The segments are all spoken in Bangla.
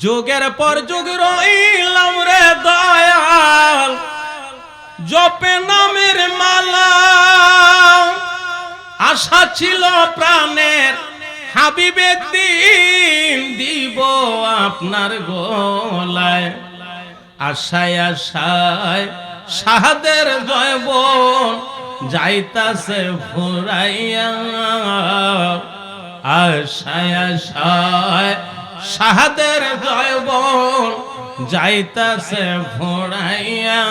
যুগের পর যুগ রইলাম রে দয়াল জপে নামের মালা, আশা ছিল প্রাণের হাবিব একদিন দিব আপনার গলায়, আশায় আশায় শাহাদের জয়বন যাইতাছে ফুরাইয়া, আশায় আশায় শাহাদের জয়বন যাইতাছে ফুরাইয়া,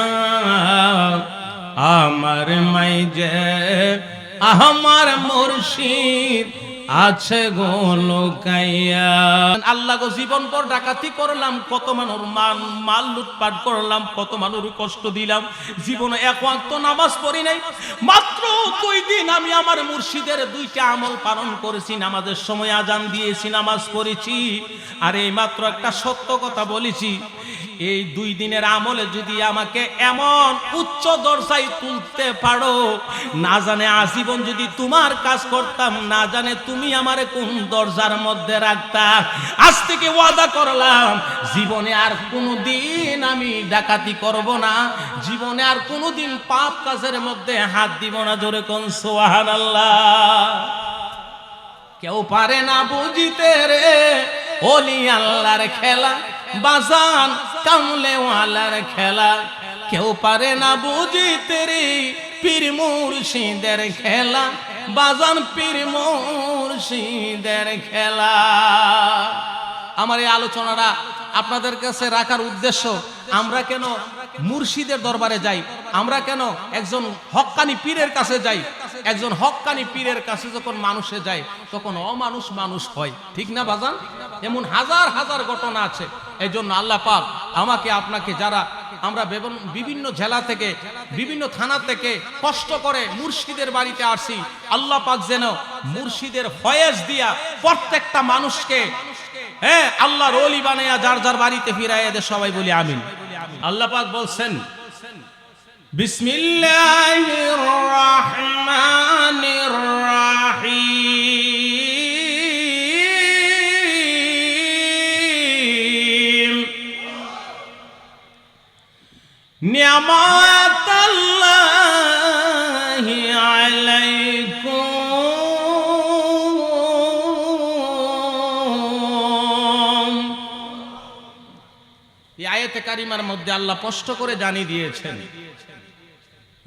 আমার মাইজে আমার মুর্শিদ আছে গো লুকাইয়া। আল্লাহ গো জীবন পর ডাকাতি করলাম, কত মানুষ মাল লুটপাট করলাম, কত মানুষ কষ্ট দিলাম, জীবনে এক ওয়াক্ত নামাজ পড়ি নাই। মাত্র 2 দিন আমি আমার মুর্শিদের 2টা আমল পালন করেছি, নামাজের সময় আজান দিয়েছি, নামাজ পড়েছি। আর এই মাত্র একটা সত্য কথা বলেছি, এই 2 দিনের আমলে যদি আমাকে এমন উচ্চ দরজায় তুলতে পারো, না জানে আজীবন যদি তোমার কাজ করতাম, না জানে তুমি আমারে কোন দরজার মধ্যে রাখতা। আজ থেকে ওয়াদা করলাম জীবনে আর কোনোদিন আমি ডাকাতি করব না, জীবনে আর কোনোদিন পাপ কাজের মধ্যে হাত দিব না। জোরে কোন সুবহানাল্লাহ। কেউ পারে না বুঝিতে রে ওলি আল্লাহর খেলা, বাজান কামলে ওয়ালার খেলা, কেউ পারে না বুঝিতে রে পীর মুর্শিদের খেলা, বাজান পীর মুর্শিদের খেলা। আমার এই আলোচনাটা আপনাদের কাছে রাখার উদ্দেশ্য, আমরা কেন মুর্শিদের দরবারে যাই, আমরা কেন একজন হক্কানি পীরের কাছে যাই। একজন হক্কানি পীরের কাছে যখন মানুষে যায় তখন অমানুষ মানুষ হয়, ঠিক না বাজান? এমন হাজার হাজার ঘটনা আছে। এই জন্য আল্লাহ পাক আমাকে আপনাকে, যারা আমরা বিভিন্ন জেলা থেকে বিভিন্ন থানা থেকে কষ্ট করে মুর্শিদের বাড়িতে আসি, আল্লাহ পাক যেন মুর্শিদের ফয়েজ দিয়া প্রত্যেকটা মানুষকে আল্লাহর ওলি বানায়া যার যার বাড়িতে ফিরাইয়া দে। সবাই বলি আমিন। আল্লাহ পাক বলছেন বিসমিল্লাহির রহমানির রহিম, নিয়ামাতাল্লাহি আলাইকুম, এই আয়াতে কারিমার মধ্যে আল্লাহ স্পষ্ট করে জানিয়ে দিয়েছেন,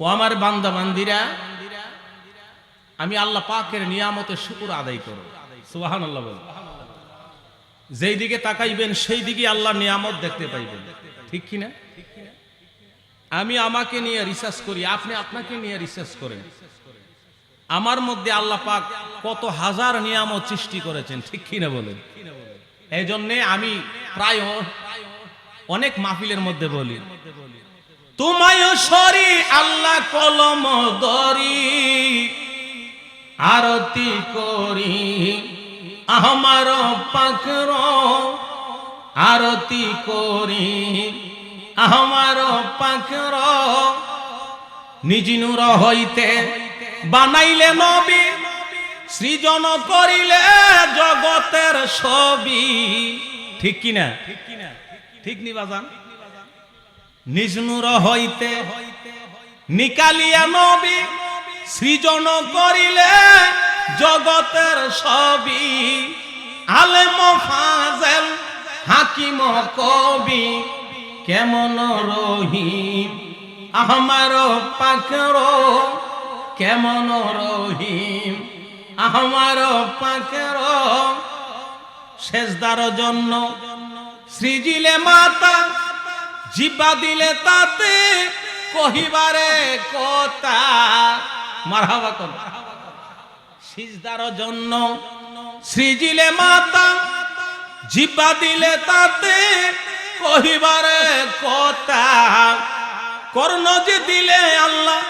ও আমার বান্দা বান্দিরা, আমি আল্লাহ পাকের নিয়ামতের শুকর আদায় করো। সুবহানাল্লাহ বল। যেই দিকে তাকাইবেন সেই দিকে আল্লাহর নিয়ামত দেখতে পাইবেন, ঠিক কি না? আমি আমাকে নিয়ে রিসার্চ করি, আপনি আপনাকে নিয়ে রিসার্চ করেন। আমার মধ্যে আল্লাহ পাক কত হাজার নিয়ামত সৃষ্টি করেছেন, ঠিক কি না বলেন? এই জন্যে আমি প্রায় অনেক মাহফিলের মধ্যে বলি, তোমায় সরি আল্লাহ কলম ধরি, আরতি করি আমার পাকর, আরতি করি আমার পাকর, নিজ নূর হইতে বানাইলে নবী, সৃজন করিলে জগতের ছবি, ঠিক কিনা? ঠিক নি বাজান? নিজ নূর হইতে নিকালিয়া নবী, সৃজন করিলে জগতের ছবি, আলেম ফাজেল হাকিম কবি, কেমন রহিম আমার পাকর, কেমন রহিম আমার পাকর, সেজদার জন্য সৃজিলে মাতা, জিব্বা দিলে তাতে কহিবারে কথা, মারহাবা কর। সিজদার জন্য সৃজিলে মাতা, জিব্বা দিলে তাতে কহিবারে কথা, কর্ণ যে দিলে আল্লাহ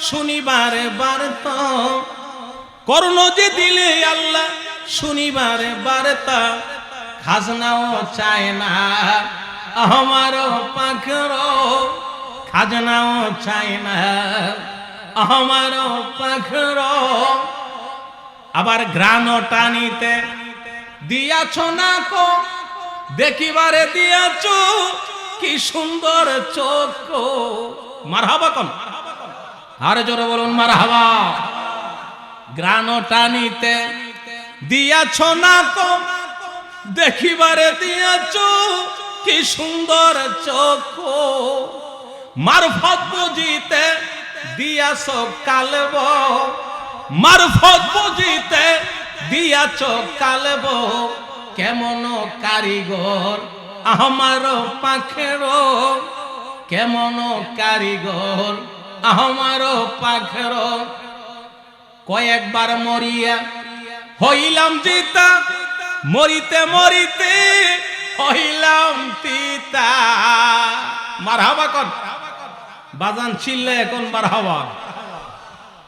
শুনিবারে বার্তা, কর্ণ যে দিলে আল্লাহ শুনিবারে বার্তা, খাজনাও চায় না আমার পাখর, খাজনাও চায় না আমার পাখর, আবার গ্রাণ টানিতে দিয়াছ না কো দেখিবারে দিয়াছ কি সুন্দর চোখ। মারহাবা কোন, আরে জোরে বলুন মারহাবা। গ্রাণ টানিতে দিয়াছ না কম, দেখিবারে দিয়াছ কি সুন্দর চোখ। মারফত বুঝিতে দিয়াছ কালব, মারফত বুঝিতে দিয়াছ কালব। কেমন কারিগর আমার পাখের, কেমন কারিগর আমার পাখের। কয়েকবার মরিয়া হইলাম জিতা, মরিতে মরিতে হইলাম তিতা। মারহাবা কোন, বাজান ছিলে এখন মারহাবা।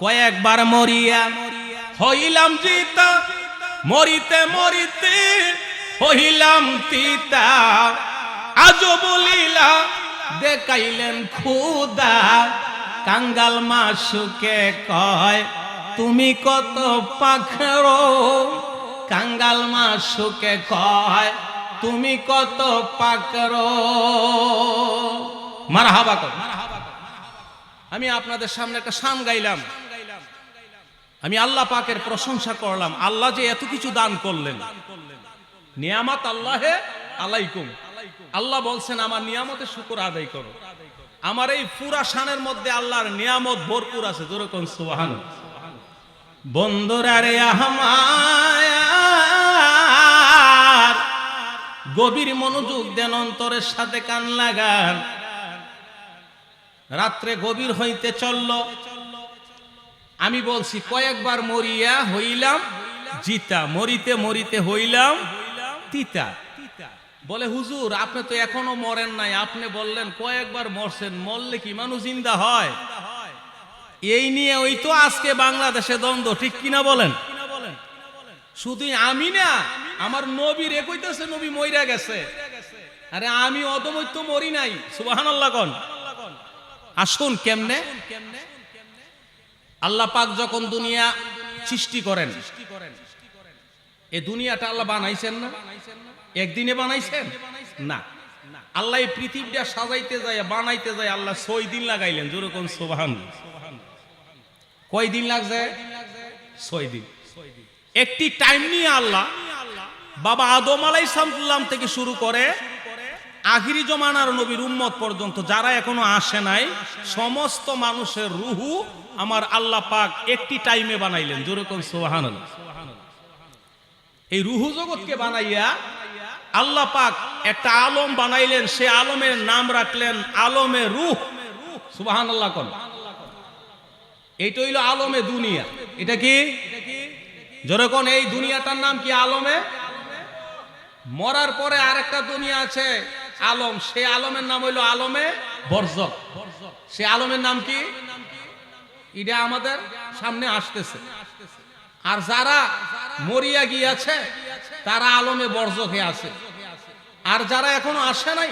কয়েকবার মরিয়া হইলাম জিতা, মরিতে মরিতে হইলাম তিতা। আজও বলিলা দেখাইলেন খুদা, কাঙ্গাল মাসুকে কয় তুমি কত পাখের। কাঙ্গাল মাসুকে কয় তুমি কত পাখের। মারহাবা কর। আমি আপনাদের সামনে একটা শান গাইলাম, আমি আল্লাহ পাকের প্রশংসা করলাম। আল্লাহ যে এত কিছু দান করলেন, নিয়ামত আল্লাহে আলাইকুম। আল্লাহ বলছেন আমার নিয়ামতের শুকর আদায় করো। আমার এই পুরা শানের মধ্যে আল্লাহর নিয়ামত ভরপুর আছে, জোরে কোন সুবহানাল্লাহ। বন্ধুরা রে আমার, গভীর মনোযোগ দেন, অন্তরের সাথে কান লাগান। রাত্রে গভীর হইতে চলল, আমি বলছি কয়েকবার মরিয়া হইলাম জিতা, মরিতে মরিতে হইলাম তিতা। বলে হুজুর আপনি তো এখনো মরেন নাই, আপনি বললেন কয়েকবার মরছেন, মরলে কি মানুষ জিন্দা হয়? এই নিয়ে ওই তো আজকে বাংলাদেশে দ্বন্দ্ব, ঠিক কিনা বলেন? শুধু আমি না, আমার নবীর কইতেছে নবী মইরা গেছে। আরে আমি অদমৈত্য মরি নাই, সুবহানাল্লাহ কোন। আসুন কেমনে আল্লাহ পাক যখন দুনিয়া সৃষ্টি করেন, এই দুনিয়াটা আল্লাহ বানাইছেন না? একদিনে বানাইছেন না। আল্লাহ এই পৃথিবীটা সাজাইতে যায়, বানাইতে যায় আল্লাহ 6 দিন লাগাইলেন, জোরে কোন সুবহানাল্লাহ। কয় দিন লাগছে? 6 দিন। একটি টাইম নিয়ে আল্লাহ বাবা আদম আলাইহিস সালাম থেকে শুরু করে আখিরি জমানার নবীর উম্মত পর্যন্ত যারা এখনো আসে নাই, সমস্ত মানুষের রুহু আমার আল্লাহ পাক একটি টাইমে বানাইলেন, জোরে কোন সুবহানাল্লাহ। এই রুহু জগৎকে বানাইয়া আল্লাহ পাক একটা আলম বানাইলেন, সে আলমের নাম রাখলেন আলমে রূহ, সুবহানাল্লাহ কোন। এইটা হইল আলমে দুনিয়া। এটা কি? জোরে কোন। এই দুনিয়াটার নাম কি? আলমে। মরার পরে আরেকটা দুনিয়া আছে আলম, সে আলমের নাম হইল আলমে বরজখ। সে আলমের নাম কি? এটা আমাদের সামনে আসতেছে। আর যারা মরিয়া গিয়েছে তারা আলমে বরজখে আছে, আর যারা এখনো আসে নাই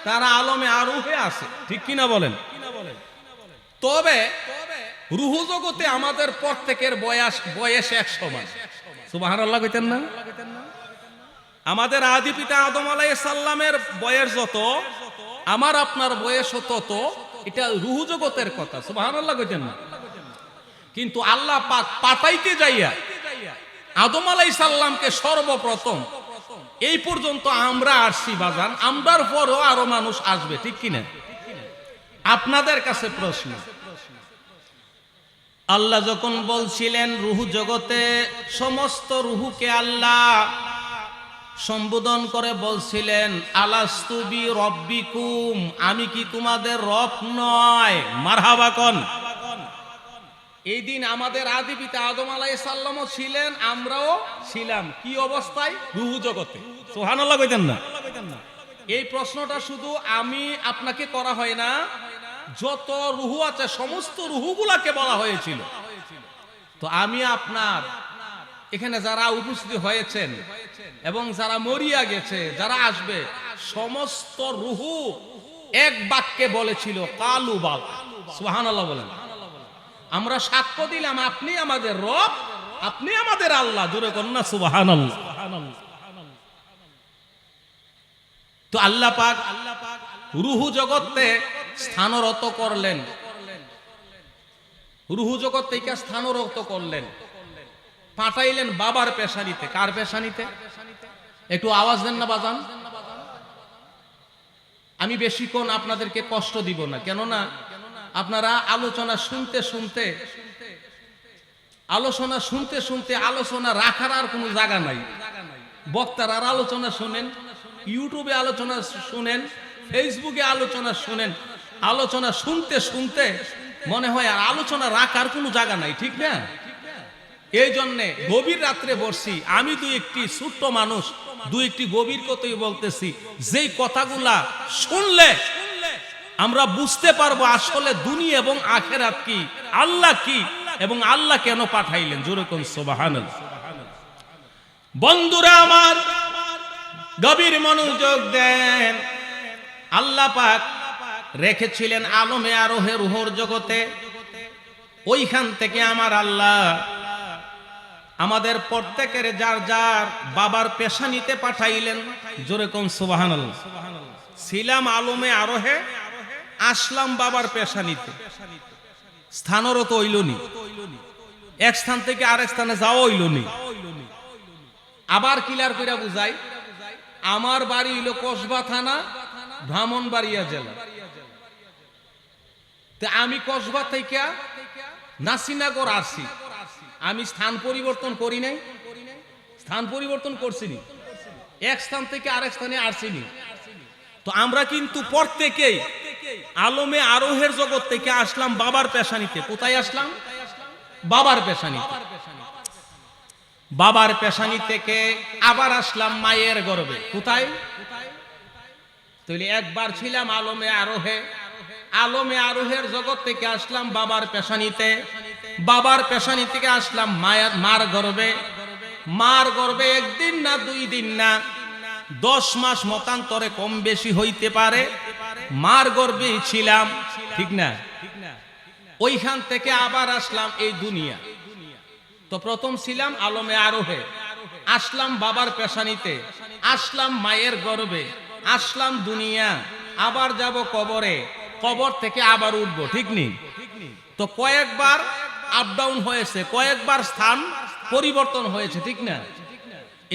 তারা আলমে আরুহে আছে, ঠিক কিনা বলেন? তবে রুহু জগতে আমাদের প্রত্যেকের বয়স এক সমান, সুবহানাল্লাহ কইতেন না? আমাদের আদি পিতা আদম আলাইহিস সালামের বয়স যত, আমার আপনার বয়স তত। এটা রুহু জগতের কথা, সুবহানাল্লাহ কইতেন না? কিন্তু আল্লাহ পাক পাঠাইতে যাইয়া আদম আলাইহিস সালামকে সর্বপ্রথম এই পর্যন্ত আমরা আসছি বাজান, আমরার পরও আরো মানুষ আসবে, ঠিক কিনা? আপনাদের কাছে প্রশ্ন, আল্লাহ যখন বলছিলেন রুহু জগতে সমস্ত রুহুকে আল্লাহ সম্বোধন করে বলছিলেন আলাস্তু বি রব্বিকুম, আমি কি তোমাদের রব নয়? মারহাবা কোন। এই দিন আমাদের আদি পিতা আদম আলাইহিস সালামও ছিলেন, আমরাও ছিলাম। কি অবস্থায়? রুহু জগতে, সুবহানাল্লাহ কইতেন না? এই প্রশ্নটা শুধু আমি আপনাকে করা হয় না, যত রুহু আছে সমস্ত রুহুগুলাকে বলা হয়েছিল। তো আমি আপনার এখানে যারা উপস্থিত হয়েছেন এবং যারা মরিয়া গেছে, যারা আসবে, সমস্ত রুহু এক বাক্যে বলেছিল কালু বাল, সুবহানাল্লাহ বলেন। আমরা সাক্ষ্য দিলাম আপনি আমাদের রব, আপনি আমাদের আল্লাহ, জোরে কন্যা সুবহানাল্লাহ। তো আল্লাহ পাক রুহু জগতে স্থানরত করলেন, রুহু জগৎ থেকে স্থানরত করলেন, পাঠাইলেন বাবার পেশানিতে। কার পেশানিতে? একটু আওয়াজ দেন না বাজান। আমি বেশিক্ষণ আপনাদেরকে কষ্ট দিব না, কেননা আপনারা আলোচনা শুনতে শুনতে আলোচনা রাখার আর কোনো জায়গা নাই। বক্তার আর আলোচনা শুনেন, ইউটিউবে আলোচনা শুনেন, ফেসবুকে আলোচনা শুনেন, আলোচনা শুনতে শুনতে মনে হয় আর আলোচনা রাখার কোনো জায়গা নাই, ঠিক না? এই জন্যে গভীর রাত্রে বসছি আমি, দুই একটি ছোট্ট মানুষ, দুই একটি গভীর কথাই বলতেছি, যেই কথাগুলা শুনলে আমরা বুঝতে পারবো আসলে দুনিয়া এবং আখিরাত কি, আল্লাহ কি, এবং আল্লাহ কেন পাঠাইলেন। জোরে কোন সুবহানাল্লাহ। বন্ধুরা আমার, গভীর মনোযোগ দেন। আল্লাহ পাক রেখেছিলেন আলমে আরোহে রুহুর জগতে। ওইখান থেকে আমার আল্লাহ আমাদের প্রত্যেকের যার যার বাবার পেশানিতে পাঠাইলেন। জোরে কোন সুবহানাল্লাহ। ছিলাম আলমে আরোহে, আসলাম বাবার পেশানিতে। স্থানরত হইলনি, এক স্থান থেকে আরেক স্থানে যাওয়া হইলনি। আবার ক্লিয়ার করে বুঝাই, আমার বাড়ি হইল কসবা থানা, ব্রাহ্মণবাড়িয়া জেলা। আমি কসবা থেকে নাসিরনগর আসি। আমি স্থান পরিবর্তন করি নাই, স্থান পরিবর্তন করছিনি, এক স্থান থেকে আরেক স্থানে আসিনি। তো আমরা কিন্তু প্রত্যেকেই আলমে আরোহের জগৎ থেকে আসলাম বাবার পেশানিতে। কোথায় আসলাম? বাবার পেশানিতে। বাবার পেশানি থেকে আবার আসলাম মায়ের গর্ভে। কোথায়? তাহলে একবার ছিলাম আলমে আরোহে, আলমে আরোহের জগৎ থেকে আসলাম বাবার পেশানিতে, বাবার পেশানি থেকে আসলাম মার গর্ভে, মার গর্ভে একদিন না, 2 দিন না, 10 মাস মতান্তরে কম বেশি হইতে পারে, মার গর্ভেই ছিলাম, ঠিক না? ওইখান থেকে আবার আসলাম এই দুনিয়া। তো প্রথম ছিলাম আলমে আরোহে, আসলাম বাবার পেশানিতে, আসলাম মায়ের গর্ভে, আসলাম দুনিয়া, আবার যাব কবরে, কবর থেকে আবার উঠবো, ঠিক নেই? তো কয়েকবার আপ ডাউন হয়েছে, কয়েকবার স্থান পরিবর্তন হয়েছে, ঠিক না?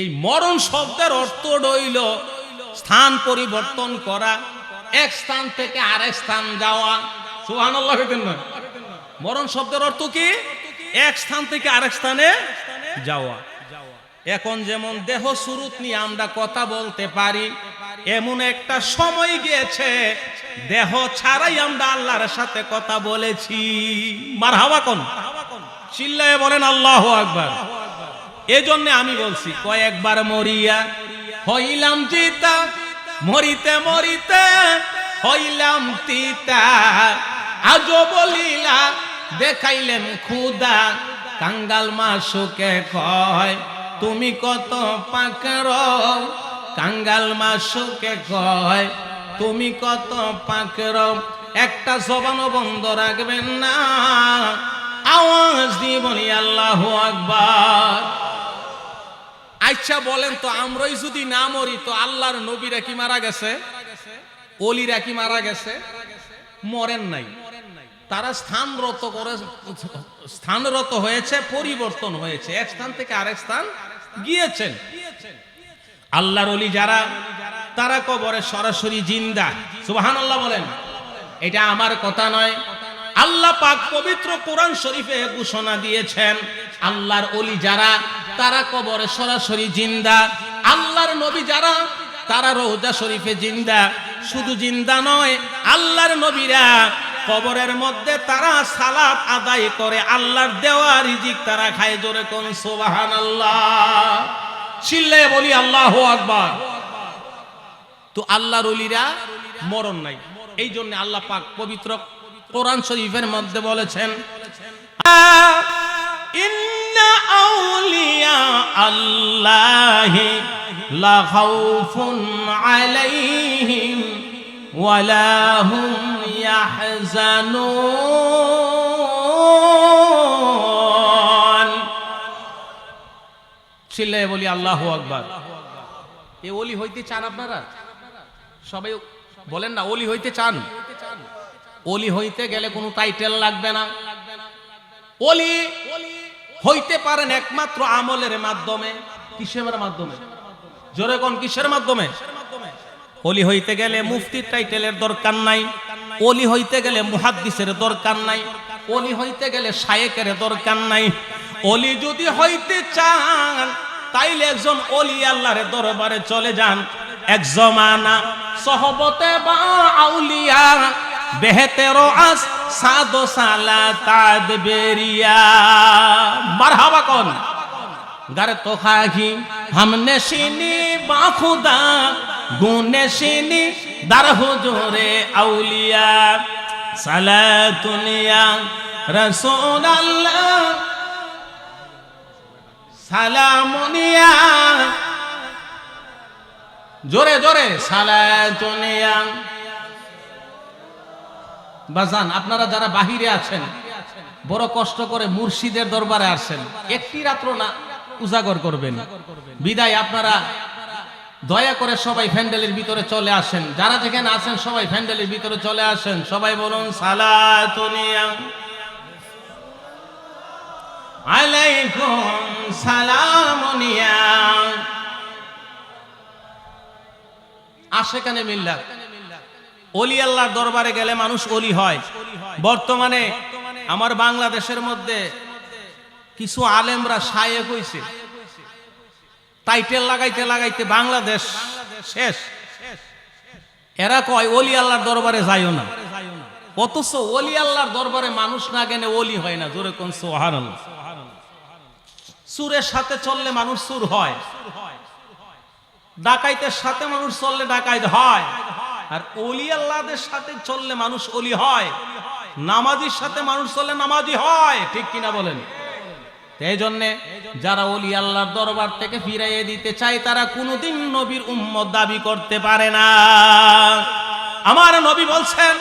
এই মরণ শব্দের অর্থ হইল স্থান পরিবর্তন করা, এক স্থান থেকে আরেক স্থান যাওয়া। সুবহানাল্লাহ। মরণ শব্দের অর্থ কি? এক স্থান থেকে আরেক স্থানে যাওয়া। এখন যেমন দেহ সুরুত নিয়ে আমরা কথা বলতে পারি, এমন একটা সময় গিয়েছে দেহ ছাড়াই আমরা আল্লাহর সাথে কথা বলেছি। মারহাবা কোন, চিল্লায়ে বলেন আল্লাহু আকবার। এজন্য আমি বলছি, কয়েকবার মরিয়া হইলাম জিতা, মরিতে মরিতে হইলাম তিতা, আজও বলিলা দেখাইলেন খুদা, কাঙ্গাল মাসুকে কয় তুমি কত পাকর, কাঙ্গাল মাসুকে কয় তুমি কত পাকর। একটা জবানও বন্ধ রাখবেন না, আওয়াজ দিয়ে বলি আল্লাহু আকবার। আচ্ছা বলেন তো, আমরাই যদি না মরি তো আল্লাহর নবীরা কি মারা গেছে? ওলিরা কি মারা গেছে? মরেন নাই। তারা স্থানরত হয়েছে, পরিবর্তন হয়েছে, এক স্থান থেকে আরেক স্থান গিয়েছেন। আল্লাহর ওলি যারা, তারা কবরে সরাসরি জিন্দা। সুবহানাল্লাহ বলেন। এটা আমার কথা নয়, আল্লাহ পাক পবিত্র কোরআন শরীফে ঘোষণা দিয়েছেন, আল্লাহর ওলি যারা, তারা কবরে সরাসরি জিন্দা। আল্লাহর নবী যারা, তারা রওজা শরীফে জিন্দা। শুধু জিন্দা নয়, আল্লাহর নবীরা কবরের মধ্যে তারা সালাত আদায় করে, আল্লাহর দেওয়া রিজিক তারা খায়। জোরে কোন সুবহানাল্লাহ। চিল্লায়ে বলি আল্লাহু আকবার। তো আল্লাহর ওলিরা মরণ নাই। এই জন্য আল্লাহ পাক পবিত্র কোরআন শরীফের মধ্যে বলেছেন, ইন্না আউলিয়া আল্লাহি লা খাউফুন আলাইহিম ওয়ালা হুম ইয়াহজানুন। চিল্লায়ে বলি আল্লাহু আকবার। এই ওলি হইতে চান আপনারা? সবাই বলেন না ওলি হইতে চান? ওলি হইতে গেলে কোনো টাইটেল লাগবে না। ওলি হইতে পারেন একমাত্র আমলের মাধ্যমে। কিসের মাধ্যমে? জোরে কোন কিসের মাধ্যমে? ওলি হইতে গেলে মুফতির টাইটেলের দরকার নাই, ওলি হইতে গেলে মুহাদ্দিসের দরকার নাই, ওলি হইতে গেলে শায়েকের দরকার নাই। ওলি যদি হইতে চান তাইলে একজন ওলি আল্লাহর দরবারে চলে যান। এক জমানা সহবতে বা আউলিয়া বেহেতেরো আস সাদো সালা তাদবেরিয়া। মারহাবা কোন গারে তো খাহি हमने शिनी बाखुदा गुने शिनी दर हुजूरे औलिया सलातुनिया रसूल अल्लाह सलामुनिया जोरे जोरे सलातुनिया। বাজান আপনারা যারা বাহিরে আছেন বড় কষ্ট করে মুর্শিদের দরবারে আসেন, একটি রাত্র না উজাগর করবেন। বিদায় আপনারা দয়া করে সবাই প্যান্ডেলের ভিতরে চলে আসেন। যারা যেখানে আছেন সবাই প্যান্ডেলের ভিতরে চলে আসেন। সবাই বলুন সালাতুনিয়া আলাইকুম সালামুনিয়া। আশেকানে মিল্লাত ওলি আল্লাহর দরবারে গেলে মানুষ ওলি হয়। বর্তমানে আমার বাংলাদেশের মধ্যে কিছু আলেমরা শায়েখ হইছে, টাইটেল লাগাইতে লাগাইতে বাংলাদেশ শেষ। এরা কয় ওলি আল্লাহর দরবারে যাইও না, অথচ ওলি আল্লাহর দরবারে মানুষ না গেলে ওলি হয় না। জোরে কোন সুবহানাল্লাহ। সুরের সাথে চললে মানুষ সুর হয়, ডাকাইতের সাথে মানুষ চললে ডাকাইত হয়, আর ওলি আল্লাহদের সাথে চললে মানুষ ওলি হয়। নামাজির সাথে মানুষ চললে নামাজি হয়, ঠিক কিনা বলেন? এই জন্য যারা ওলি আল্লাহর দরবার থেকে ফিরাইয়ে দিতে চায় তারা কোনোদিন নবীর উম্মত দাবি করতে পারে না। আমার নবী বলছেন,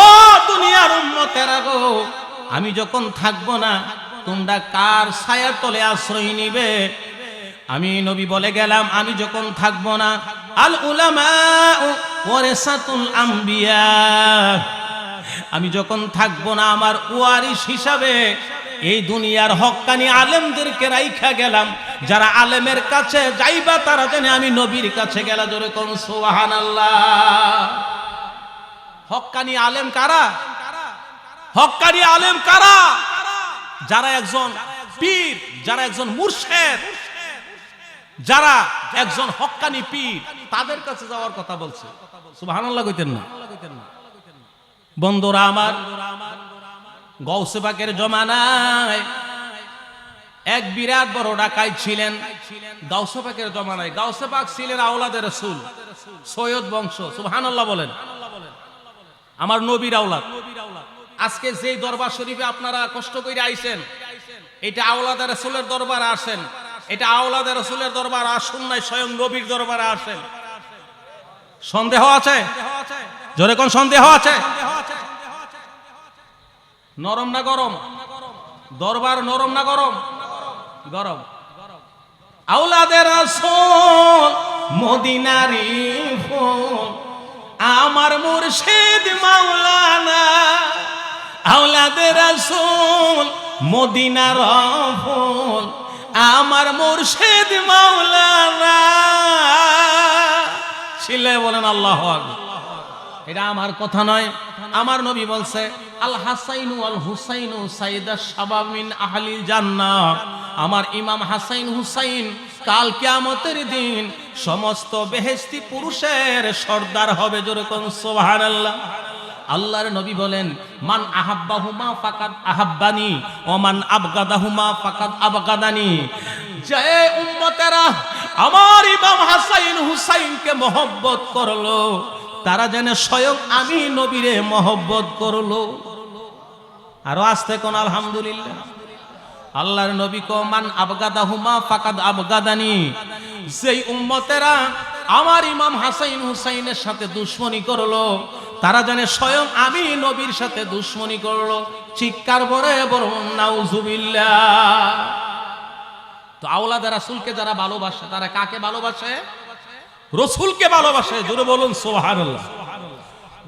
ও দুনিয়ার উম্মতেরা গো, আমি যখন থাকবো না তোমরা কার ছায়ার তলে আশ্রয় নিবে? আমি নবী বলে গেলাম, আমি যখন থাকবো না, আল উলামা ওয়ারাসাতুল আম্বিয়া, আমি যখন থাকবো না আমার ওয়ারিস হিসাবে এই দুনিয়ার হক্কানি আলেমদেরকে রাইখা গেলাম। যারা আলেমের কাছে যাইবা তারা জানে আমি নবীর কাছে গেলা। জোরে কোন সুবহানাল্লাহ। হক্কানি আলেম কারা? হক্কানি আলেম কারা? যারা একজন পীর, যারা একজন মুর্শিদ, যারা একজন হক্কানি পীর, তাদের কাছে যাওয়ার কথা বলছে। সুবহানাল্লাহ কইতেন না? বন্ধুরা আমার, গৌসে পাকের জমানায় এক বিরাট বড় ডাকাইত ছিলেন। গৌসে পাকের জমানায় গৌসে পাক ছিলেন আওলাদে রাসূল, সৈয়দ বংশ। সুবহানাল্লাহ বলেন। আমার নবীর আওলাদ। আজকে যেই দরবার শরীফে আপনারা কষ্ট করে আইছেন, এটা আওলাদে রাসূলের দরবারে আসেন। এটা আওলাদে রাসূলের দরবার আসুন নাই, স্বয়ং নবীর দরবারে আসেন। সন্দেহ আছে? জোরে কোন সন্দেহ আছে? নরম না গরম? দরবার নরম না গরম? গরম। আওলাদে রাসূল মদিনারি ফুল, আমার মুর্শিদ মাওলানা। আওলাদে রাসূল মদিনার ফুল, আমার মুর্শিদ মাওলানা। চিল্লায়ে বলেন আল্লাহু আকবার। এটা আমার কথা নয়, আমার নবী বলছে, আল হাসাইনু আল হুসাইনু সাইয়্যিদুশ শাবাব মিন আহলিল জান্নাহ। আমার ইমাম হাসাইন হুসাইন কাল কিয়ামতের দিন সমস্ত বেহেশতি পুরুষের সর্দার হবে। জোরে কোন সুবহানাল্লাহ। আল্লাহর নবী বলেন, মান আহাব্বাহুমা ফাকাদ আহাব্বানি ওয়া মান আবগাদাহুমা ফাকাদ আবগাদানি। যে উম্মতেরা আমার ইমাম হাসাইন হুসাইনকে মহব্বত করলো তারা যেন স্বয়ং আমি নবীরে মহব্বত করলো। আরো আসতে কোন আলহামদুলিল্লাহ। আল্লাহর নবী কো মান আবগাদাহুমা ফাকাদ আবগাদানি। যেই উম্মতেরা আমার ইমাম হাসাইন হুসাইনের সাথে দুশমনি করলো তারা জানে স্বয়ং আমি নবীর সাথে দুশমনি করলো। চিৎকার করে বলুন নাউজুবিল্লাহ। তো আওলাদে রাসূলকে যারা ভালোবাসে তারা কাকে ভালোবাসে? রসুলকে ভালোবাসে, জোরে বলুন সুবহানাল্লাহ।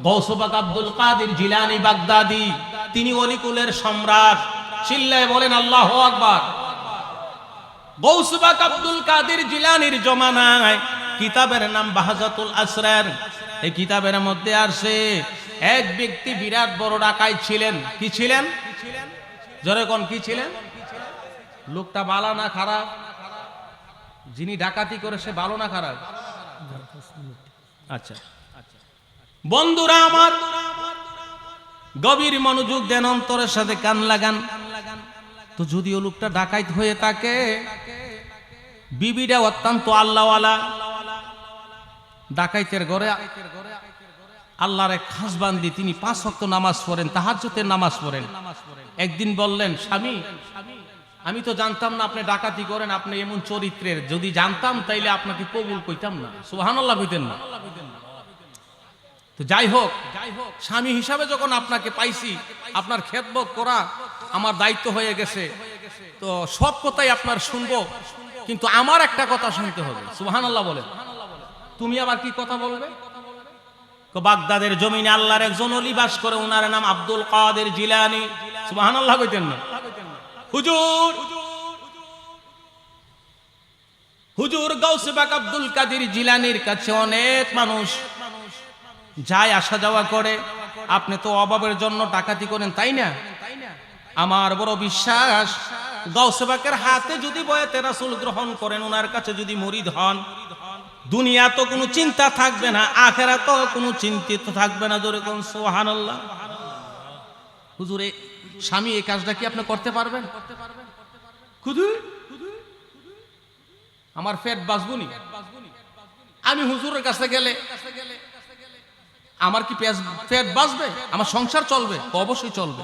গৌস পাক আব্দুল কাদের জিলানী বাগদাদি, তিনি অলিকুলের সম্রাট, চিল্লায় বলেন আল্লাহু আকবার। গৌস পাক আব্দুল কাদের জিলানীর জমানায় কিতাবের নাম বাহজাতুল আসরার। এই কিতাবের মধ্যে আসে এক ব্যক্তি বিরাট বড় ডাকাত ছিলেন। কি ছিলেন? জোরে কোন কি ছিলেন? লোকটা ভালো না খারাপ? যিনি ডাকাতি করে সে ভালো না খারাপ? আচ্ছা বন্ধুরা আমার, গভীর মনোযোগ দেন, অন্তরের সাথে কান লাগান। তো যদিও লোকটা ডাকাত হয়ে থাকে, বিবিটা অত্যন্ত আল্লাহওয়ালা। ডাকাইতের ঘরে আল্লাহর এক খাস বান্দি, তিনি 5 ওয়াক্ত নামাজ পড়েন, তাহাজ্জুদের নামাজ পড়েন। একদিন বললেন, স্বামী আমি তো জানতাম না আপনি ডাকাতি করেন, আপনি এমন চরিত্রের, যদি জানতাম তাইলে আপনাকে কবুল কইতাম না, সুবহানাল্লাহ কইতেন না। তো যাই হোক, স্বামী হিসাবে যখন আপনাকে পাইছি, আপনার খেদমত করা আমার দায়িত্ব হয়ে গেছে, তো সব কথাই আপনার শুনবো, কিন্তু আমার একটা কথা শুনতে হবে। সুবহানাল্লাহ বলেন। তুমি আবার কি কথা বলবে? বাগদাদের জমিনে আল্লাহর একজন ওলি বাস করে, ওনার নাম আব্দুল কাদের জিলানী। সুবহানাল্লাহ কইতেন না? হুজুর গাউসে পাক আব্দুল কাদের জিলানীর কাছে অনেক মানুষ যায়, আসা যাওয়া করে। আপনি তো অভাবের জন্য ডাকাতি করেন, তাই না? আমার বড় বিশ্বাস, গাউসে পাকের হাতে যদি বয়াতে রাসূল গ্রহণ করেন, ওনার কাছে যদি মুরিদ হন, দুনিয়া তো কোনো চিন্তা থাকবে না, আখিরাত তো কোনো চিন্তিত থাকবে না। জোরে কোন সুবহানাল্লাহ। হুজুর স্বামী এই কাজটা কি আপনি করতে পারবেন? হুজুর আমার পেট বাঁচবনি, আমি হুজুরের কাছে গেলে আমার কি পেট বাঁচবে? আমার সংসার চলবে? অবশ্যই চলবে।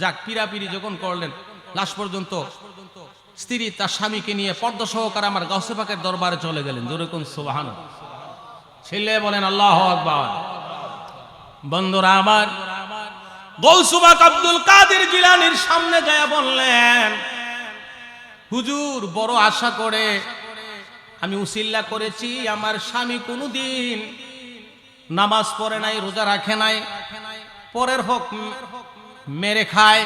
যাক, পিরাপিরি যখন করলেন, লাশ পর্যন্ত স্ত্রী তার স্বামীকে নিয়ে পর্দা সহকারে আমার গাউসে পাকের দরবারে চলে গেলেন। জোরে কোন সুবহানাল্লাহ। ছেলে বলেন আল্লাহু আকবার। বন্ধুরা আমার, গাউসে পাক আব্দুল কাদের জিলানীর সামনে যায় বললেন, হুজুর বড় আশা করে আমি উসিল্লা করেছি, আমার স্বামী কোনোদিন নামাজ পড়ে নাই, রোজা রাখে নাই, পরের হক মেরে খায়,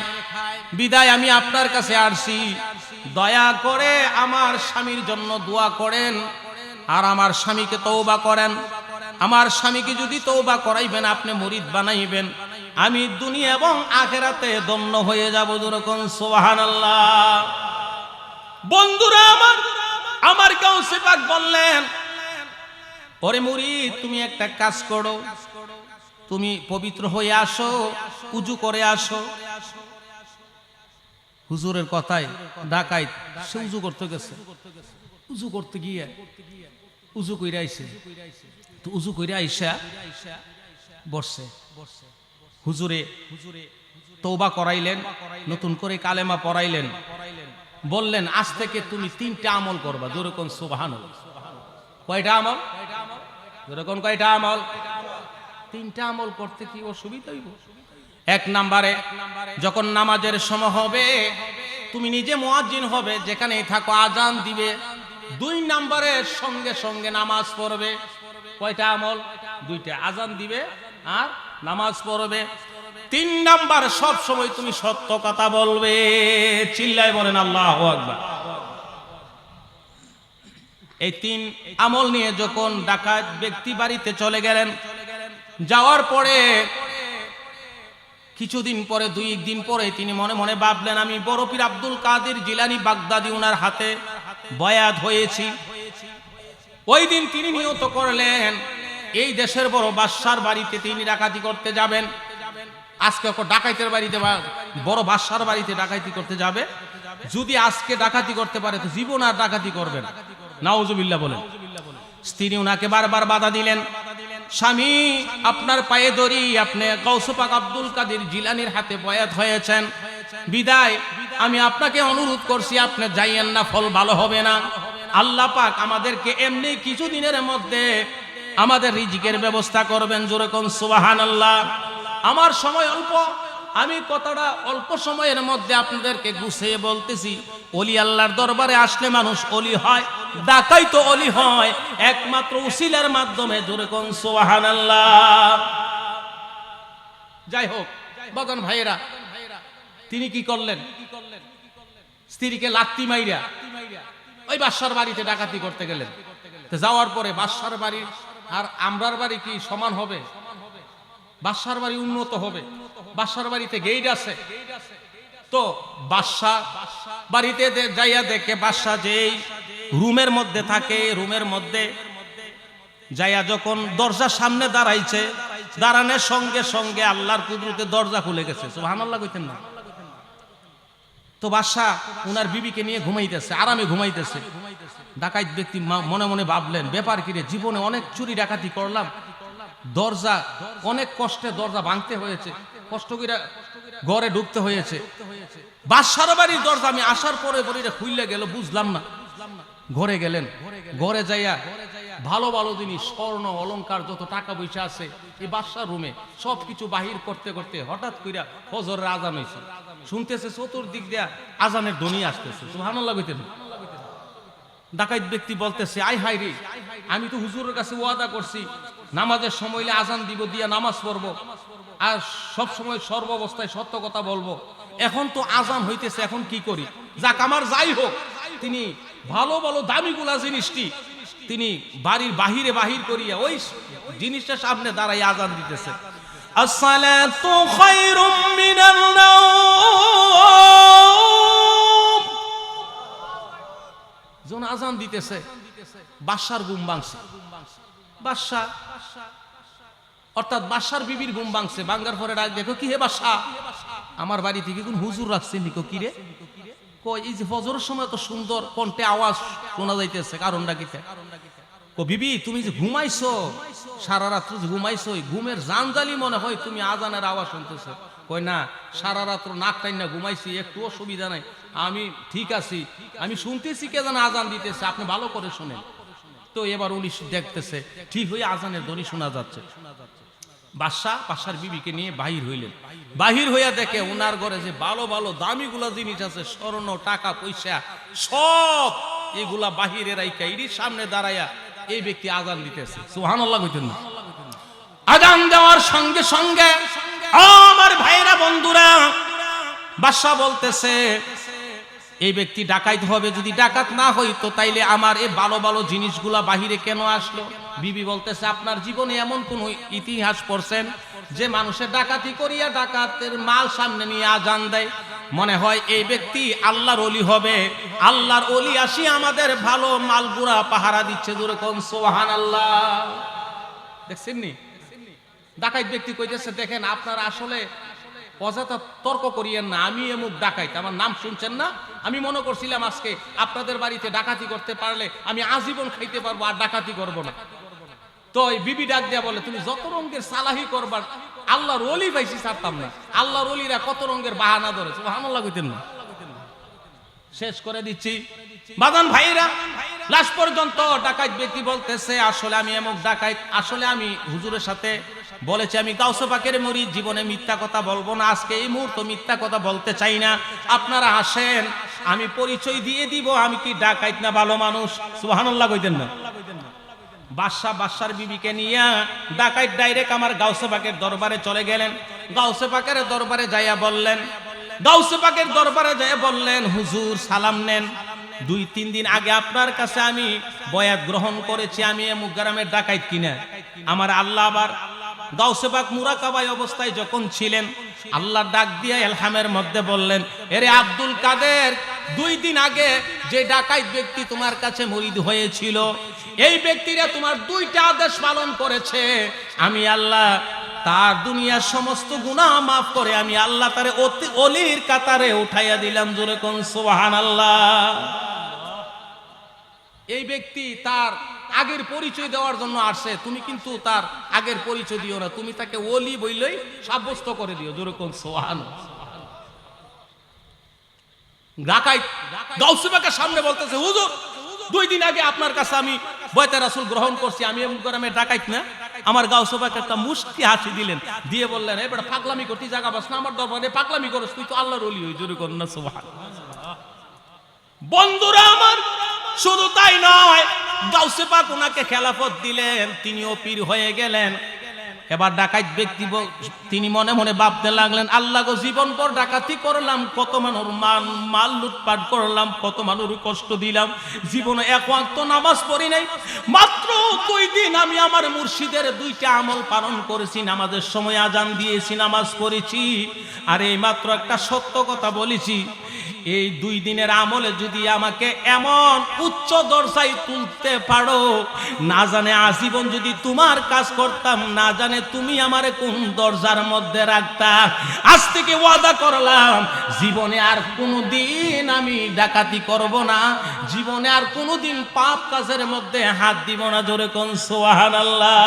বিদায় আমি আপনার কাছে আসছি, দয়া করে আমার স্বামীর জন্য দোয়া করেন, আর আমার স্বামীকে তওবা করেন। আমার স্বামীকে যদি তওবা করাইবেন, আপনি মুরিদ বানাইবেন, আমি দুনিয়া এবং আখিরাতে ধন্য হয়ে যাব। যেরকম সুবহানাল্লাহ। বন্ধুরা আমার গাউসে পাক বললেন, ওরে মুরিদ, তুমি একটা কাজ করো, তুমি পবিত্র হয়ে আসো, উজু করে আসো। হুজুরের কথায় ডাকাইত সে উজু করতে গেছে। উজু করতে গিয়ে উজু কইরা আইছে, তো উজু কইরা আইসা বসছে। হুজুরে তওবা করাইলেন, নতুন করে কালেমা পড়াইলেন, বললেন আজ থেকে তুমি 3টা আমল করবা। জোরে কোন সুবহানাল্লাহ। কয়টা আমল? জোরে কোন কয়টা আমল? 3টা আমল করতে কি অসুবিধা হইব? 1 নম্বরে, যখন নামাজের সময় হবে তুমি নিজে মুয়াজ্জিন হবে, যেখানেই থাকো আজান দিবে। 2 নম্বরে সঙ্গে সঙ্গে নামাজ পড়বে। কয়টা আমল? 2টা। আজান দিবে আর নামাজ পড়বে। 3 নাম্বার, সব সময় তুমি সত্য কথা বলবে। চিল্লায় বলেন আল্লাহু আকবার। এই 3 আমল নিয়ে যখন ডাকাত ব্যক্তি বাড়িতে চলে গেলেন, যাওয়ার পরে কিছুদিন পরে, 2 দিন পরে তিনি মনে মনে ভাবলেন, আমি বড় পীর আব্দুল কাদের জিলানী বাগদাদি ওনার হাতে বয়াত হয়েছি। ওই দিন তিনি নিয়ত করলেন, এই দেশের বড় বাদশার বাড়িতে তিনি ডাকাতি করতে যাবেন। আজকে ডাকাইতের বাড়িতে বা বড় বাদশার বাড়িতে ডাকাতি করতে যাবে। যদি আজকে ডাকাতি করতে পারে তো জীবন আর ডাকাতি করবেন। নাউজুবিল্লাহ বলেন। স্ত্রী উনাকে বারবার বাধা দিলেন, স্বামী আপনার পায়ে ধরি, আপনি গাউসে পাক আব্দুল কাদের জিলানীর হাতে বয়াত হয়েছেন, বিদায় আমি আপনাকে অনুরোধ করছি আপনি যাইয়েন না, ফল ভালো হবে না। আল্লাহ পাক আমাদেরকে এমনি কিছুদিনের মধ্যে আমাদের রিজিকের ব্যবস্থা করবেন। জোরে কোন সুবহানাল্লাহ। আমার সময় অল্প, আমি কথাটা অল্প সময়ের মধ্যে আপনাদেরকে গুছিয়ে বলতেছি। ওলি আল্লাহর দরবারে আসলে মানুষ ওলি হয়, ডাকাই তো ওলি হয় একমাত্র উসিলার মাধ্যমে। জোরে কোন সুবহানাল্লাহ। যাই হোক বাজান ভাইয়েরা, তিনি কি করলেন? স্ত্রীকে লাত্তি মাইরা ওই বাদশার বাড়িতে ডাকাতি করতে গেলেন। যাওয়ার পরে বাদশার বাড়ি আর আমরার বাড়ি কি সমান হবে? বাদশার বাড়ি উন্নত হবে। বাদশার বাড়িতে গেট আছে। তো বাদশা বাড়িতে যাইয়া দেখে বাদশা যেই রুমের মধ্যে থাকে, রুমের মধ্যে যাইয়া যখন দরজার সামনে দাঁড়াইছে, দাঁড়ানোর সঙ্গে সঙ্গে আল্লাহর কুদরতে দরজা খুলে গেছে। সুবহানাল্লাহ কইতেন না? তো বাদশা উনার বিবিকে নিয়ে ঘুমাইতেছে, আরামে ঘুমাইতেছে। ডাকাত ব্যক্তি মনে মনে ভাবলেন, ব্যাপার কি রে, জীবনে অনেক চুরি ডাকাতি করলাম, দরজা অনেক কষ্টে দরজা ভাঙতে হয়েছে, কষ্ট করে ঘরে ঢুকতে হয়েছে। বাদশার বাড়ির দরজা আমি আসার পরে বলিটা খুললে গেল, বুঝলাম না। ঘরে গেলেন, ঘরে যাইয়া ভালো ভালো জিনিস, স্বর্ণ অলংকার যত টাকা পয়সা আছে এই বাদশার রুমে সবকিছু বাহির করতে করতে হঠাৎ কইরা ফজরের আজান হয়েছে। শুনতেছে চতুর্দিক দিয়া আজানের ধ্বনি আসতেছে। সুবহানাল্লাহ কইতেন। ডাকাত ব্যক্তি বলতেছে, আই হাই রে, আমি তো হুজুরের কাছে ওয়াদা করছি নামাজের সময় আজান দিব, দিয়া নামাজ পড়বো আর সব সময় সর্ব অবস্থায় সত্য কথা বলবো। এখন তো আজান হইতেছে, এখন কি করি? যাক, আমার যাই হোক, তিনি ভালো ভালো দামিগুলা জিনিসটি তিনি বাড়ির বাহিরে বাহির করিয়া ওই জিনিসটা সামনে দাঁড়াই আজান দিতেছে। আসসালাতু খায়রুম মিনান নাওম। যখন আজান দিতেছে বাদশার ঘুম ভাঙছে। বাদশা অর্থাৎ বাদশার বিবির ঘুম ভাঙছে। ভাঙার পরে ডাক দেখো, কি হে বাদশা, আমার বাড়ি থেকে কোন হুজুর রাখছে নিকো? কি রে? কই এই যে ফজরের সময় তো সুন্দর কণ্ঠে আওয়াজ শোনা যাইতেছে, কারণটা কি? ও বিবি, তুমি যে ঘুমাইছো, সারা রাত্র যে ঘুমাইছো, ঘুমের জানজালি মনে হয় তুমি আজানের আওয়াজ শুনতেছো। কই না, সারা রাত্র নাক টাইনা ঘুমাইছি, একটু অসুবিধা নাই, আমি ঠিক আছি, আমি শুনতেছি কে যেন আজান দিতেছে, আপনি ভালো করে শুনেন। তো এবার উনি দেখতেছে ঠিক হয়ে আজানের ধ্বনি শোনা যাচ্ছে। বাদশার বিবিকে নিয়ে বাহির হইলেন। বাহির হইয়া দেখে উনার ঘরে যে ভালো ভালো দামিগুলা জিনিস আছে, স্বর্ণ টাকা পয়সা সব এগুলা বাহিরে রাইখা এর সামনে দাঁড়াইয়া এই ব্যক্তি আজান দিতেছে। সুবহানাল্লাহ কইতেন না? আজান দেওয়ার সঙ্গে সঙ্গে আমার ভাইরা বন্ধুরা, বাদশা বলতেছে এই ব্যক্তি ডাকাত হবে, যদি ডাকাত না হইতো তাইলে আমার এই ভালো ভালো জিনিসগুলা বাহিরে কেন আসলো? বিবি বলতেছে, আপনার জীবনে এমন কোন ইতিহাস পড়ছেন যে মানুষের ডাকাতি করিয়া ডাকাতের মাল সামনে নিয়ে আজান দেয়? মনে হয় এই ব্যক্তি আল্লাহর ওলি হবে। আল্লাহর ওলি আসি আমাদের ভালো মালগুলা পাহারা দিচ্ছে। জোরে কোন সুবহানাল্লাহ। দেখছেন নি? ডাকাত ব্যক্তি কইতেছে, দেখেন আপনারা আসলে অযথা তর্ক করিয়েন না, আমি এমুক ডাকাইত, আমার নাম শুনছেন না? আমি মনে করছিলাম আজকে আপনাদের বাড়িতে ডাকাতি করতে পারলে আমি আজীবন খাইতে পারবো, আর ডাকাতি করবো না। তো এই বিবি ডাক দিয়া বলে, তুমি যত রঙের সালাহি করবার, আল্লাহর ওলি পাইছি ছাড়তাম না। আল্লাহর ওলিরা কত রঙের বাহানা ধরে। সুবহানাল্লাহ কইতেন না? শেষ করে দিচ্ছি বাজান ভাইরা। লাস্ট পর্যন্ত ডাকাত ব্যক্তি বলতেছে, আসলে আমি এমক ডাকাইত, আসলে আমি হুজুরের সাথে বলেছি আমি গাউসে পাকের মুরিদ, জীবনে মিথ্যা কথা বলবো না, আজকে এই মুহূর্তে মিথ্যা কথা বলতে চাই না, আপনারা আসেন, আমি পরিচয় দিয়ে দিব আমি কি ডাকাইত না ভালো মানুষ। সুবহানাল্লাহ কইতেন না? বাদশার বিবিকে নিয়ে ডাকাইত ডাইরেক্ট আমার গাউসে পাকের দরবারে চলে গেলেন। গাউসে পাকের দরবারে যাইয়া বললেন, গাউসে পাকের দরবারে যাইয়া বললেন, হুজুর সালাম নেন, 2-3 দিন আগে আপনার কাছে আমি বয়াত গ্রহণ করেছি, আমি এমুক গ্রামের ডাকাইত কিনা। আমার আল্লাহ আবার গাউসে পাক মুরাকাবায় অবস্থায় যখন ছিলেন, আল্লাহ ডাক দিয়া ইলহামের মধ্যে বললেন, এরে আব্দুল কাদের, 2 দিন আগে যে ডাকাইত ব্যক্তি তোমার কাছে মুরিদ হয়েছিল, এই ব্যক্তিরা তোমার 2টা আদেশ পালন করেছে। আমি আল্লাহ তার দুনিয়ার সমস্ত গুনাহ মাফ করে আমি আল্লাহ তারে ওলির কাতারে উঠাইয়া দিলাম। জোরে কোন সুবহানাল্লাহ। এই ব্যক্তি তার আগের পরিচয় দেওয়ার জন্য আসছে, তুমি কিন্তু তার আগের পরিচয় দিও না, তুমি তাকে ওলি বইলেই সাব্যস্ত করে দিও। জোরে কোন সুবহানাল্লাহ। ডাকাইত গাউসে পাকের সামনে বলতেছে, হুজুর 2 দিন আগে আপনার কাছে আমি বয়াতে রাসূল গ্রহণ করছি, আমি এমন গ্রামে ডাকাইত না, আমার গাউস পাক একটা মুস্কি হাসি দিলেন, দিয়ে বললেন, এবার পাগলামি করতে জায়গা বাস না, আমার দরবারে পাগলামি করস, তুই তো আল্লাহর ওলি হই, জোরে কর না সুবহানাল্লাহ। বন্ধুরা আমার, শুধু তাই নয়, গাউসে পাক ওনাকে খেলাফত দিলেন, তিনিও পীর হয়ে গেলেন। এবার ডাকাত ব্যক্তি তিনি মনে মনে ভাবতে লাগলেন, আল্লাহ গো, জীবন পর ডাকাতি করলাম, কত মানুষ মাল লুটপাট করলাম, কত মানুষ কষ্ট দিলাম, জীবনে এক ওয়াক্ত নামাজ পড়ি নাই, মাত্র 2 দিন আমি আমার মুর্শিদের 2টা আমল পালন করেছি, নামাজের সময় আজান দিয়েছি, নামাজ পড়েছি, আর এই মাত্র একটা সত্য কথা বলেছি, এই 2 দিনের আমলে যদি আমাকে এমন উচ্চ দরজায় তুলতে পারো, না জানে আজীবন যদি তোমার কাজ করতাম, না জানে তুমি আমারে কোন দরজার মধ্যে রাখতা। আজ থেকে ওয়াদা করলাম, জীবনে আর কোনোদিন আমি ডাকাতি করব না, জীবনে আর কোনোদিন পাপ কাজের মধ্যে হাত দিব না। জোরে কোন সুবহানাল্লাহ।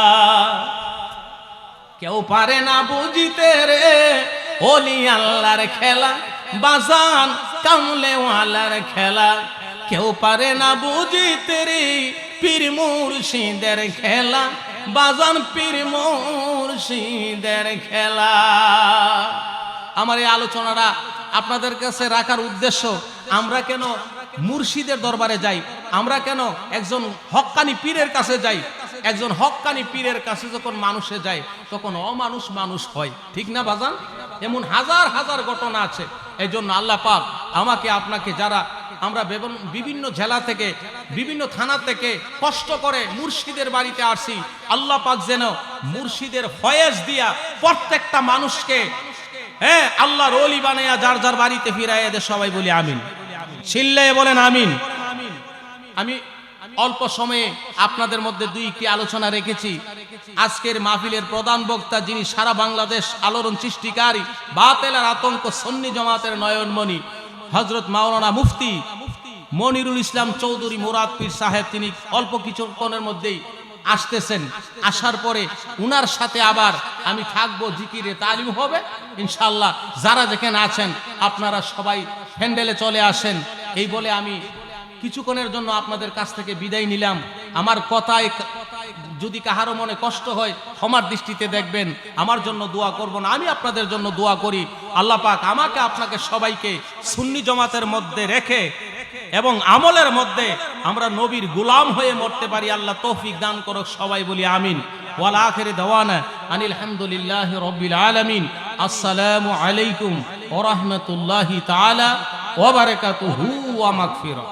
কেউ পারে না বুঝিতে রে ওলি আল্লাহর খেলা, বাজান কামলেওয়ালার খেলা, কেউ পারে না বুঝিতে রে পীর মুর্শিদের খেলা, বাজান পীর মুর্শিদের খেলা। আমার এই আলোচনাটা আপনাদের কাছে রাখার উদ্দেশ্য, আমরা কেন মুর্শিদের দরবারে যাই, আমরা কেন একজন হক্কানি পীরের কাছে যাই। একজন হক্কানি পীরের কাছে যখন মানুষে যায়, তখন অমানুষ মানুষ হয়, ঠিক না বাজান? এমন হাজার হাজার ঘটনা আছে। এই জন্য আল্লাহ পাক আমাকে আপনাকে, যারা আমরা বিভিন্ন জেলা থেকে, বিভিন্ন থানা থেকে কষ্ট করে মুর্শিদের বাড়িতে আসি, আল্লাহ পাক যেন মুর্শিদের ফয়েজ দিয়া প্রত্যেকটা মানুষকে আল্লাহর ওলি বানাইয়া যার যার বাড়িতে ফিরাইয়া দে। সবাই বলি আমিন, চিল্লায়ে বলেন আমিন। আমি অল্প সময়ে আপনাদের মধ্যে 2টি আলোচনা রেখেছি। আজকের মাহফিলের প্রধান বক্তা, যিনি সারা বাংলাদেশ আলোড়ন সৃষ্টিকারী, বাতিলের আতঙ্ক, সুন্নি জামাতের নয়নমণি, হযরত মাওলানা মুফতি মনিরুল ইসলাম চৌধুরী মুরাদ পীর সাহেব, তিনি অল্প কিছুক্ষণের মধ্যেই আসতেছেন। আসার পরে উনার সাথে আবার আমি থাকবো, জিকিরে তালিম হবে ইনশাআল্লাহ। যারা যেখানে আছেন আপনারা সবাই প্যান্ডেলে চলে আসেন। এই বলে আমি কিছুক্ষণের জন্য আপনাদের কাছ থেকে বিদায় নিলাম। আমার কথায় যদি কাহারও মনে কষ্ট হয়, ক্ষমার দৃষ্টিতে দেখবেন। আমার জন্য দোয়া করব না, আমি আপনাদের জন্য দোয়া করি। আল্লাহ পাক আমাকে আপনাকে সবাইকে সুন্নি জামাতের মধ্যে রেখে এবং আমলের মধ্যে আমরা নবীর গোলাম হয়ে মরতে পারি, আল্লাহ তৌফিক দান করুক। সবাই বলি আমিন। ওয়াল আখিরি দাওয়ানা আনিল হামদুলিল্লাহি রাব্বিল আলামিন। আসসালামু আলাইকুম ওয়া রাহমাতুল্লাহি তাআলা ওয়া বারাকাতুহু ওয়া মাগফিরাহ।